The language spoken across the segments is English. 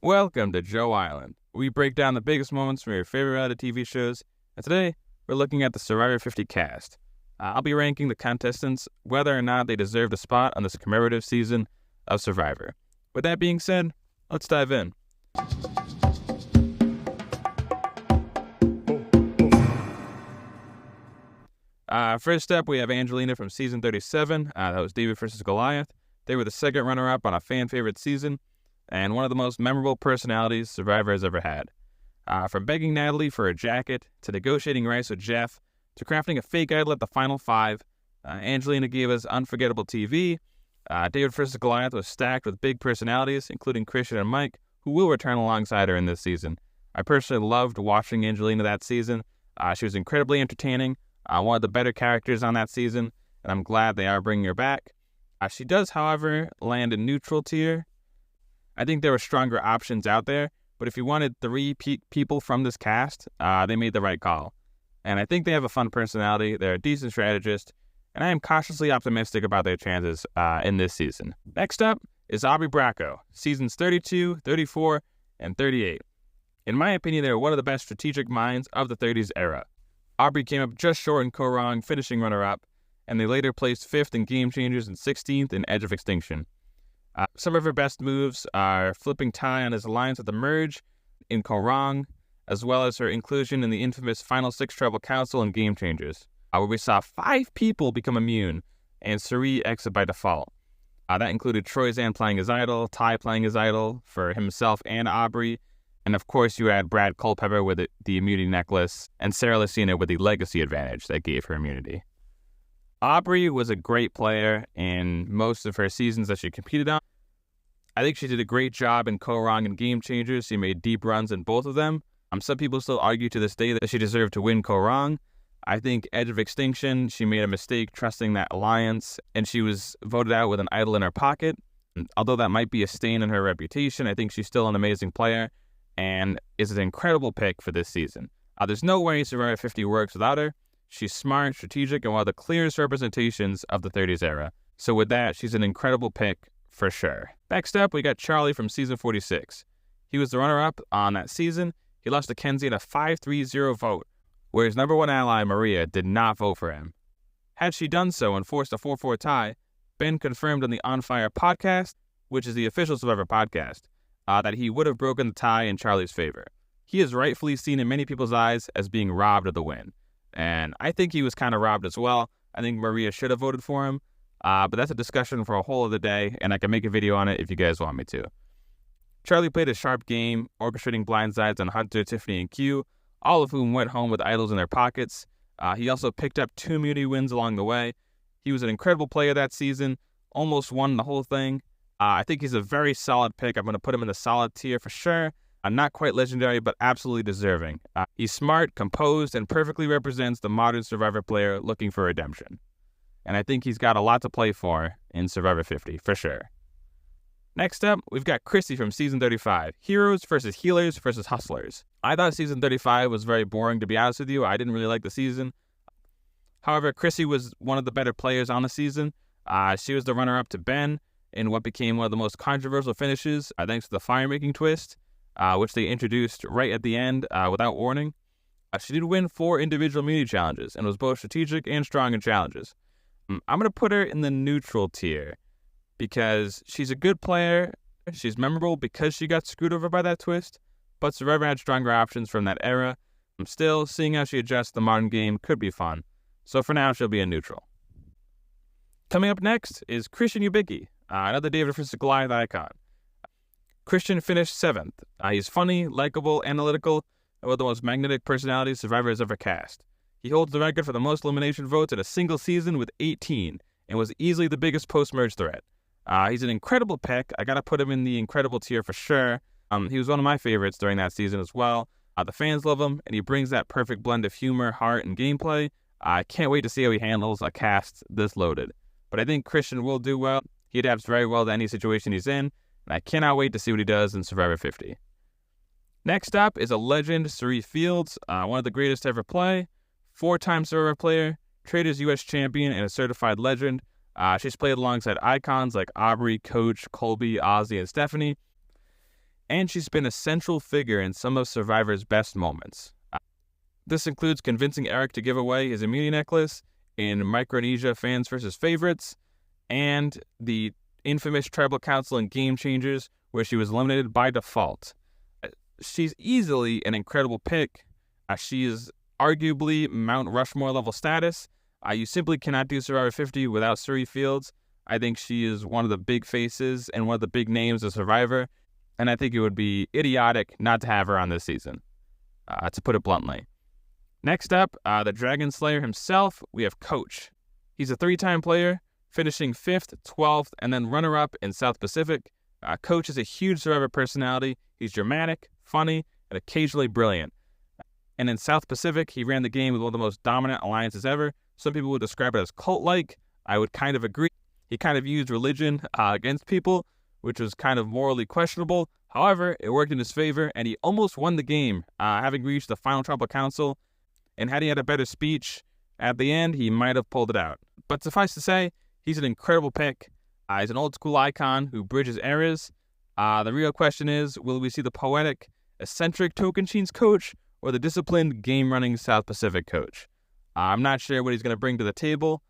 Welcome to Joe Island. We break down the biggest moments from your favorite reality TV shows, and today we're looking at the Survivor 50 cast. I'll be ranking the contestants whether or not they deserved a spot on this commemorative season of Survivor. With that being said, let's dive in. First up, we have Angelina from season 37. That was David versus Goliath. They were the second runner-up on a fan-favorite season, and one of the most memorable personalities Survivor has ever had. From begging Natalie for a jacket, to negotiating rice with Jeff, to crafting a fake idol at the final five, Angelina gave us unforgettable TV. David vs. Goliath was stacked with big personalities, including Christian and Mike, who will return alongside her in this season. I personally loved watching Angelina that season. She was incredibly entertaining, one of the better characters on that season, and I'm glad they are bringing her back. She does, however, land in neutral tier. I think there were stronger options out there, but if you wanted three people from this cast, they made the right call. And I think they have a fun personality, they're a decent strategist, and I am cautiously optimistic about their chances in this season. Next up is Aubry Bracco, seasons 32, 34, and 38. In my opinion, they are one of the best strategic minds of the 30s era. Aubry came up just short in Co-Wrong, finishing runner-up, and they later placed 5th in Game Changers and 16th in Edge of Extinction. Some of her best moves are flipping Ty on his alliance with the Merge in Co-Wrong, as well as her inclusion in the infamous Final 6 Tribal Council and Game Changers, where we saw 5 people become immune and Cirie exit by default. That included Troyzan playing his idol, Ty playing his idol for himself and Aubry, and of course you had Brad Culpepper with the immunity necklace, and Sarah Lucina with the legacy advantage that gave her immunity. Aubry was a great player in most of her seasons that she competed on. I think she did a great job in Co-Wrong and Game Changers. She made deep runs in both of them. Some people still argue to this day that she deserved to win Co-Wrong. I think Edge of Extinction, she made a mistake trusting that alliance, and she was voted out with an idol in her pocket. And although that might be a stain on her reputation, I think she's still an amazing player and is an incredible pick for this season. There's no way Survivor 50 works without her. She's smart, strategic, and one of the clearest representations of the 30s era. So with that, she's an incredible pick for sure. Next up, we got Charlie from season 46. He was the runner-up on that season. He lost to Kenzie in a 5-3-0 vote, where his number one ally, Maria, did not vote for him. Had she done so and forced a 4-4 tie, Ben confirmed on the On Fire podcast, which is the official Survivor podcast, that he would have broken the tie in Charlie's favor. He is rightfully seen in many people's eyes as being robbed of the win. And I think he was kind of robbed as well. I think Maria should have voted for him. But that's a discussion for a whole other day, and I can make a video on it if you guys want me to. Charlie played a sharp game, orchestrating blindsides on Hunter, Tiffany, and Q, all of whom went home with idols in their pockets. He also picked up 2 immunity wins along the way. He was an incredible player that season, almost won the whole thing. I think he's a very solid pick. I'm going to put him in the solid tier for sure. Not quite legendary, but absolutely deserving. He's smart, composed, and perfectly represents the modern Survivor player looking for redemption. And I think he's got a lot to play for in Survivor 50, for sure. Next up, we've got Chrissy from season 35. Heroes versus healers versus hustlers. I thought season 35 was very boring, to be honest with you. I didn't really like the season. However, Chrissy was one of the better players on the season. She was the runner-up to Ben in what became one of the most controversial finishes, thanks to the fire-making twist, which they introduced right at the end without warning. She did win 4 individual immunity challenges and was both strategic and strong in challenges. I'm going to put her in the neutral tier because she's a good player. She's memorable because she got screwed over by that twist, but Survivor had stronger options from that era. Still, seeing how she adjusts the modern game could be fun. So for now, she'll be a neutral. Coming up next is Christian Ubicki, another David vs. Goliath icon. Christian finished 7th. He's funny, likable, analytical, and one of the most magnetic personalities Survivor has ever cast. He holds the record for the most elimination votes in a single season with 18, and was easily the biggest post-merge threat. He's an incredible pick. I gotta put him in the incredible tier for sure. He was one of my favorites during that season as well. The fans love him, and he brings that perfect blend of humor, heart, and gameplay. I can't wait to see how he handles a cast this loaded. But I think Christian will do well. He adapts very well to any situation he's in, and I cannot wait to see what he does in Survivor 50. Next up is a legend, Cirie Fields, one of the greatest to ever play. 4-time Survivor player, Traders U.S. champion, and a certified legend. She's played alongside icons like Aubry, Coach, Colby, Ozzy, and Stephanie. and she's been a central figure in some of Survivor's best moments. This includes convincing Eric to give away his immunity necklace in Micronesia Fans vs. Favorites, and the infamous Tribal Council in Game Changers, where she was eliminated by default. She's easily an incredible pick. She is arguably Mount Rushmore level status. You simply cannot do Survivor 50 without Cirie Fields. I think she is one of the big faces and one of the big names of Survivor, and I think it would be idiotic not to have her on this season, to put it bluntly. Next up, the Dragon Slayer himself, we have Coach. He's a 3-time player, finishing 5th, 12th, and then runner-up in South Pacific. Coach is a huge Survivor personality. He's dramatic, funny, and occasionally brilliant. And in South Pacific, he ran the game with one of the most dominant alliances ever. Some people would describe it as cult-like. I would kind of agree. He kind of used religion against people, which was kind of morally questionable. However, it worked in his favor, and he almost won the game, having reached the final Tribal Council. And had he had a better speech at the end, he might have pulled it out. But suffice to say, he's an incredible pick. He's an old-school icon who bridges eras. The real question is, will we see the poetic, eccentric Tocantins coach or the disciplined, game-running South Pacific coach? I'm not sure what he's going to bring to the table,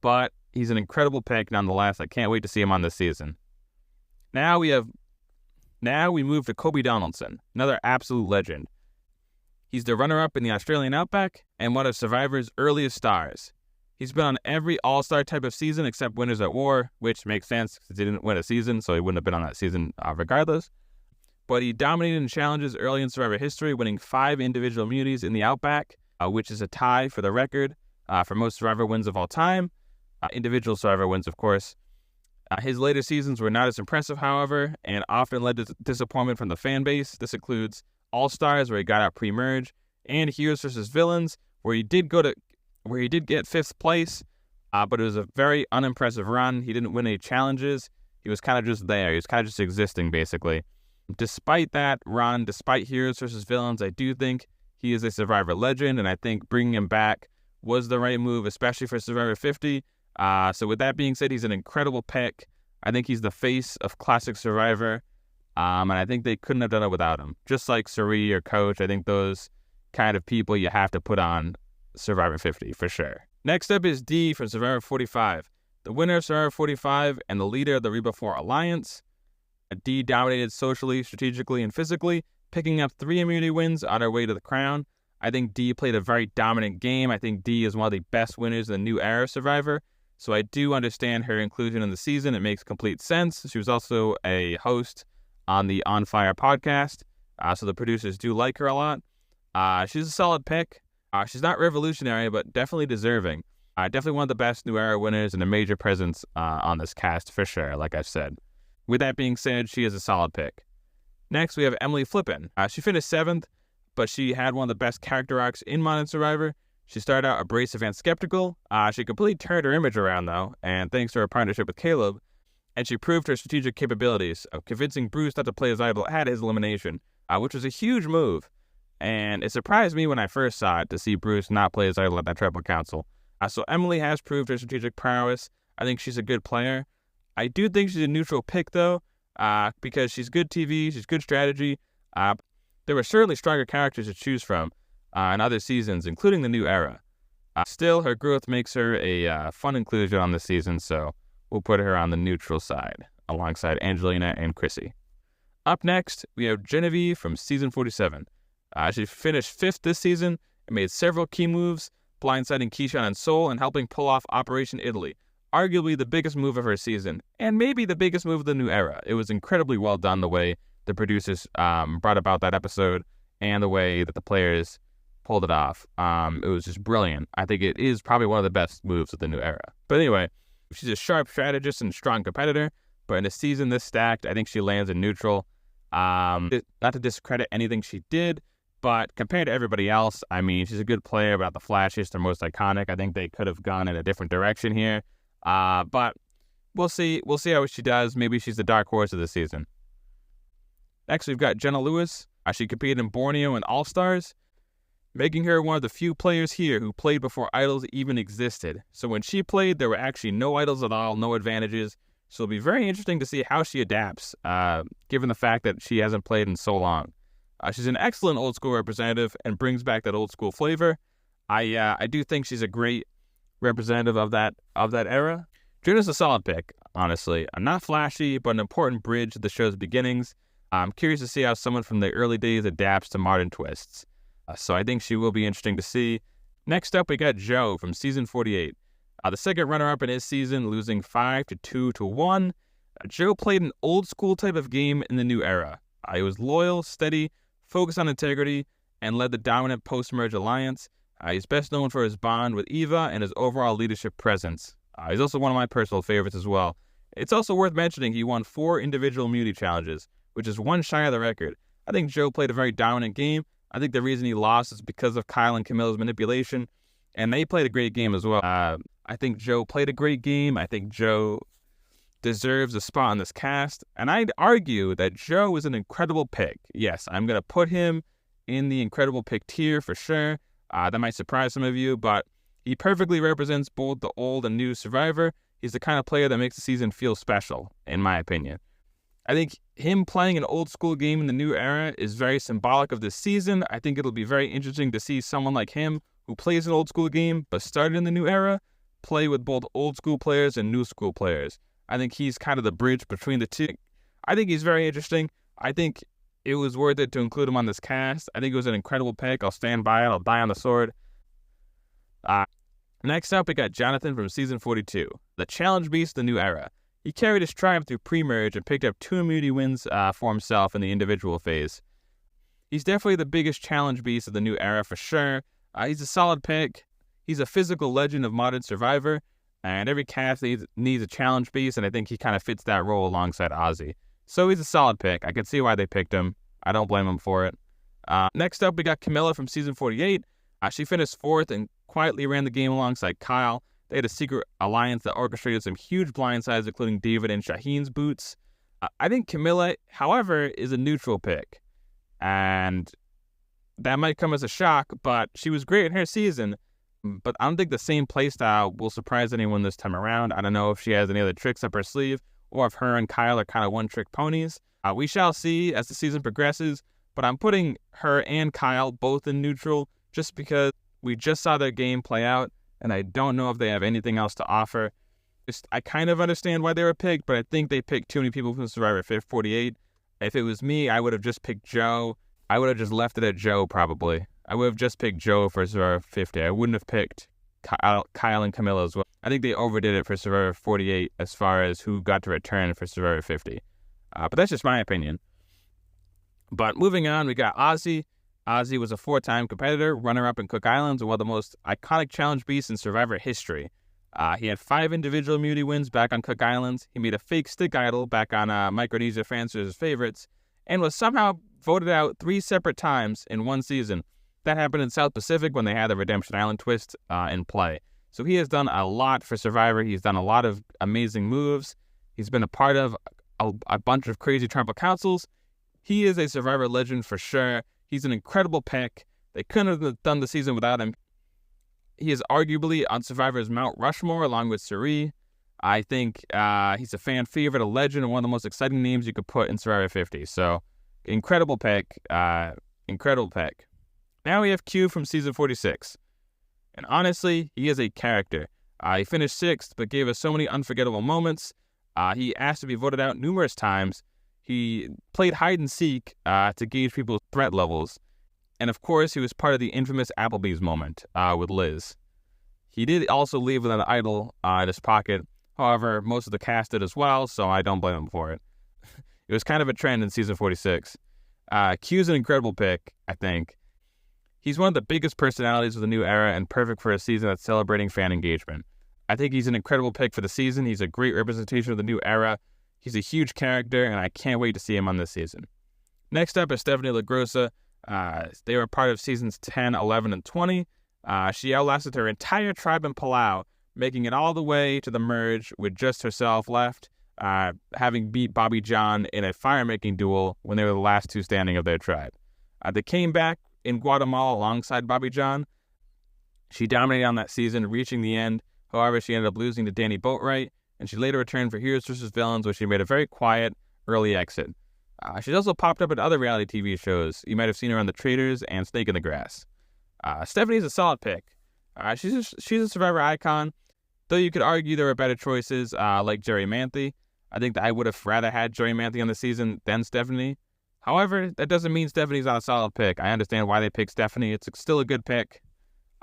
but he's an incredible pick nonetheless. I can't wait to see him on this season. Now we move to Colby Donaldson, another absolute legend. He's the runner-up in the Australian Outback and one of Survivor's earliest stars. He's been on every all-star type of season except Winners at War, which makes sense because he didn't win a season, so he wouldn't have been on that season regardless. But he dominated in challenges early in Survivor history, winning 5 individual immunities in the Outback, which is a tie for the record for most Survivor wins of all time. Individual Survivor wins, of course. His later seasons were not as impressive, however, and often led to disappointment from the fan base. This includes All-Stars, where he got out pre-merge, and Heroes vs. Villains, where he did get 5th place, but it was a very unimpressive run. He didn't win any challenges. He was kind of just there. He was kind of just existing, basically. Despite that run, despite Heroes vs. Villains, I do think he is a Survivor legend, and I think bringing him back was the right move, especially for Survivor 50. So with that being said, he's an incredible pick. I think he's the face of classic Survivor, and I think they couldn't have done it without him. Just like Cirie or Coach, I think those kind of people you have to put on Survivor 50 for sure. Next up is D from Survivor 45, the winner of Survivor 45 and the leader of the Reba 4 Alliance. D dominated socially, strategically, and physically, picking up 3 immunity wins on her way to the crown. I think D played a very dominant game. I think D is one of the best winners in the new era of Survivor. So I do understand her inclusion in the season. It makes complete sense. She was also a host on the On Fire podcast, so the producers do like her a lot. She's a solid pick. She's not revolutionary, but definitely deserving. Definitely one of the best new era winners and a major presence on this cast for sure, like I've said. With that being said, she is a solid pick. Next, we have Emily Flippin. She finished 7th, but she had one of the best character arcs in Modern Survivor. She started out abrasive and skeptical. She completely turned her image around, though, and thanks to her partnership with Caleb, and she proved her strategic capabilities of convincing Bruce not to play his idol at his elimination, which was a huge move. And it surprised me when I first saw it to see Bruce not play his idol at that Tribal Council. So Emily has proved her strategic prowess. I think she's a good player. I do think she's a neutral pick, though, because she's good TV, she's good strategy. There were certainly stronger characters to choose from in other seasons, including the new era. Still, her growth makes her a fun inclusion on this season, so we'll put her on the neutral side, alongside Angelina and Chrissy. Up next, we have Genevieve from Season 47. She finished 5th this season and made several key moves, blindsiding Keyshawn and Soul and helping pull off Operation Italy, arguably the biggest move of her season, and maybe the biggest move of the new era. It was incredibly well done the way the producers brought about that episode and the way that the players pulled it off. It was just brilliant. I think it is probably one of the best moves of the new era. But anyway, she's a sharp strategist and strong competitor, but in a season this stacked, I think she lands in neutral. Not to discredit anything she did, but compared to everybody else, I mean, she's a good player, but not the flashiest or most iconic. I think they could have gone in a different direction here. But we'll see. We'll see how she does. Maybe she's the dark horse of the season. Next, we've got Jenna Lewis. She competed in Borneo and All-Stars, making her one of the few players here who played before idols even existed. So when she played, there were actually no idols at all, no advantages. So it'll be very interesting to see how she adapts, given the fact that she hasn't played in so long. She's an excellent old school representative and brings back that old school flavor. I do think she's a great representative of that era. Jenna's a solid pick, honestly. Not flashy, but an important bridge to the show's beginnings. I'm curious to see how someone from the early days adapts to modern twists. So I think she will be interesting to see. Next up, we got Joe from season 48. The second runner-up in his season, losing 5-2-1. Joe played an old-school type of game in the new era. He was loyal, steady, focused on integrity, and led the dominant post-merge alliance. He's best known for his bond with Eva and his overall leadership presence. He's also one of my personal favorites as well. It's also worth mentioning he won 4 individual immunity challenges, which is one shy of the record. I think Joe played a very dominant game. I think the reason he lost is because of Kyle and Camilla's manipulation, and they played a great game as well. I think Joe played a great game. I think Joe deserves a spot on this cast, and I'd argue that Joe is an incredible pick. Yes, I'm going to put him in the incredible pick tier for sure. That might surprise some of you, but he perfectly represents both the old and new Survivor. He's the kind of player that makes the season feel special, in my opinion. I think him playing an old school game in the new era is very symbolic of this season. I think it'll be very interesting to see someone like him who plays an old school game but started in the new era play with both old school players and new school players. I think he's kind of the bridge between the two. I think he's very interesting. I think it was worth it to include him on this cast. I think it was an incredible pick. I'll stand by it. I'll die on the sword. Next up, we got Jonathan from season 42, the challenge beast of the new era. He carried his triumph through pre-merge and picked up 2 immunity wins for himself in the individual phase. He's definitely the biggest challenge beast of the new era for sure. He's a solid pick. He's a physical legend of modern Survivor, and every cast needs a challenge beast, and I think he kind of fits that role alongside Ozzy. So he's a solid pick. I can see why they picked him. I don't blame him for it. Next up, we got Kamilla from season 48. She finished 4th and quietly ran the game alongside Kyle. They had a secret alliance that orchestrated some huge blindsides, including David and Shaheen's boots. I think Kamilla, however, is a neutral pick. And that might come as a shock, but she was great in her season. But I don't think the same playstyle will surprise anyone this time around. I don't know if she has any other tricks up her sleeve, or if her and Kyle are kind of one-trick ponies. We shall see as the season progresses, but I'm putting her and Kyle both in neutral just because we just saw their game play out, and I don't know if they have anything else to offer. I kind of understand why they were picked, but I think they picked too many people from Survivor 48. If it was me, I would have just picked Joe. I would have just left it at Joe, probably. I would have just picked Joe for Survivor 50. I wouldn't have picked Kyle and Kamilla as well. I think they overdid it for Survivor 48 as far as who got to return for Survivor 50. But that's just my opinion. But moving on, we got Ozzy. Ozzy was a 4-time competitor, runner-up in Cook Islands, and one of the most iconic challenge beasts in Survivor history. He had 5 individual immunity wins back on Cook Islands. He made a fake stick idol back on Micronesia Francis' favorites, and was somehow voted out 3 separate times in one season. That happened in South Pacific when they had the Redemption Island twist in play. So he has done a lot for Survivor. He's done a lot of amazing moves. He's been a part of a bunch of crazy tribal councils. He is a Survivor legend for sure. He's an incredible pick. They couldn't have done the season without him. He is arguably on Survivor's Mount Rushmore along with Cirie. I think he's a fan favorite, a legend, and one of the most exciting names you could put in Survivor 50. So, incredible pick. Incredible pick. Now we have Q from season 46. And honestly, he is a character. He finished 6th, but gave us so many unforgettable moments. He asked to be voted out numerous times. He played hide and seek to gauge people's threat levels. And of course, he was part of the infamous Applebee's moment with Liz. He did also leave with an idol in his pocket. However, most of the cast did as well, so I don't blame him for it. It was kind of a trend in season 46. Q's an incredible pick, I think. He's one of the biggest personalities of the new era and perfect for a season that's celebrating fan engagement. I think he's an incredible pick for the season. He's a great representation of the new era. He's a huge character, and I can't wait to see him on this season. Next up is Stephanie LaGrossa. They were part of seasons 10, 11, and 20. She outlasted her entire tribe in Palau, making it all the way to the merge with just herself left, having beat Bobby John in a fire-making duel when they were the last 2 standing of their tribe. They came back in Guatemala alongside Bobby John. She dominated on that season, reaching the end. However, she ended up losing to Danny Boatwright and she later returned for Heroes vs. Villains, where she made a very quiet, early exit. She's also popped up in other reality TV shows. You might have seen her on The Traitors and Snake in the Grass. Stephanie's a solid pick. She's a Survivor icon, though you could argue there are better choices like Jerry Manthe. I think that I would have rather had Jerry Manthe on the season than Stephanie. However, that doesn't mean Stephanie's not a solid pick. I understand why they picked Stephanie. It's still a good pick.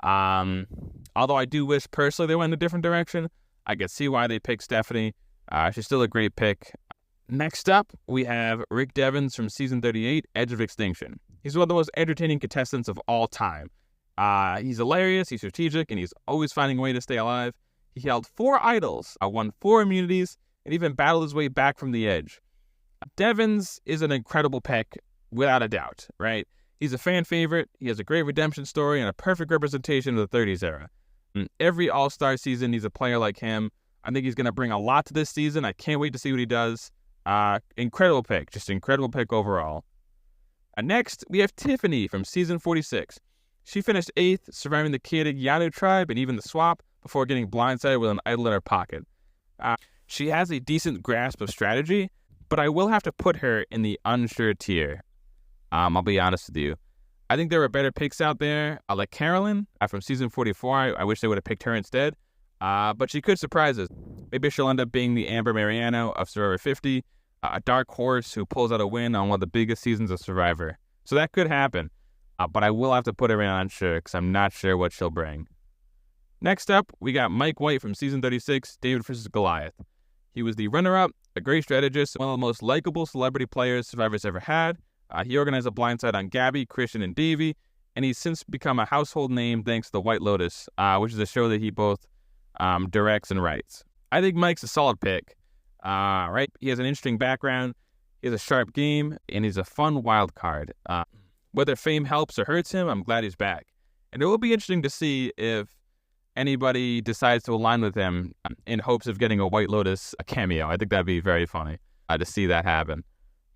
Although I do wish personally they went in a different direction, I could see why they picked Stephanie. She's still a great pick. Next up, we have Rick Devens from Season 38, Edge of Extinction. He's one of the most entertaining contestants of all time. He's hilarious, he's strategic, and he's always finding a way to stay alive. He held 4 idols, won 4 immunities, and even battled his way back from the edge. Devens is an incredible pick, without a doubt, right? He's a fan favorite, he has a great redemption story, and a perfect representation of the 30s era. In every All-Star season needs a player like him. I think he's going to bring a lot to this season. I can't wait to see what he does. Incredible pick, just incredible pick overall. Next, we have Tiffany from Season 46. She finished 8th, surviving the chaotic Yanu tribe and even the swap before getting blindsided with an idol in her pocket. She has a decent grasp of strategy, but I will have to put her in the unsure tier. I'll be honest with you. I think there were better picks out there, like Carolyn from Season 44. I wish they would have picked her instead, but she could surprise us. Maybe she'll end up being the Amber Mariano of Survivor 50, a dark horse who pulls out a win on one of the biggest seasons of Survivor. So that could happen, but I will have to put her in unsure because I'm not sure what she'll bring. Next up, we got Mike White from Season 36, David vs. Goliath. He was the runner-up, a great strategist, one of the most likable celebrity players Survivor's ever had. He organized a blindside on Gabby, Christian, and Davey, and he's since become a household name thanks to The White Lotus, which is a show that he both directs and writes. I think Mike's a solid pick. Right? He has an interesting background, he has a sharp game, and he's a fun wild card. Whether fame helps or hurts him, I'm glad he's back. And it will be interesting to see if anybody decides to align with him in hopes of getting a White Lotus cameo. I think that'd be very funny to see that happen.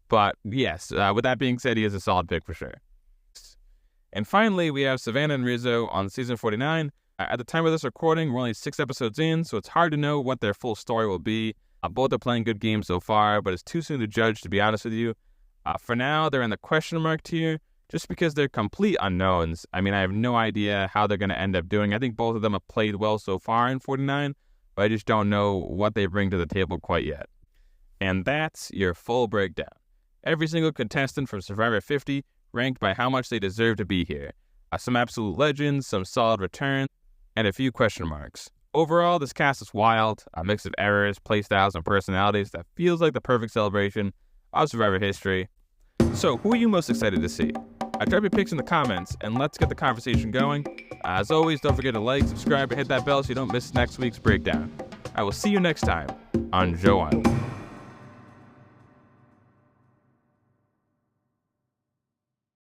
But yes, with that being said, he is a solid pick for sure. And finally, we have Savannah and Rizo on Season 49. At the time of this recording, we're only 6 episodes in, so it's hard to know what their full story will be. Both are playing good games so far, but it's too soon to judge, to be honest with you. For now, they're in the question mark tier, just because they're complete unknowns. I mean, I have no idea how they're going to end up doing. I think both of them have played well so far in 49, but I just don't know what they bring to the table quite yet. And that's your full breakdown. Every single contestant from Survivor 50 ranked by how much they deserve to be here. Some absolute legends, some solid returns, and a few question marks. Overall, this cast is wild, a mix of errors, playstyles, and personalities that feels like the perfect celebration of Survivor history. So, who are you most excited to see? Drop your picks in the comments, and let's get the conversation going. As always, don't forget to like, subscribe, and hit that bell so you don't miss next week's breakdown. I will see you next time on JoeIsland.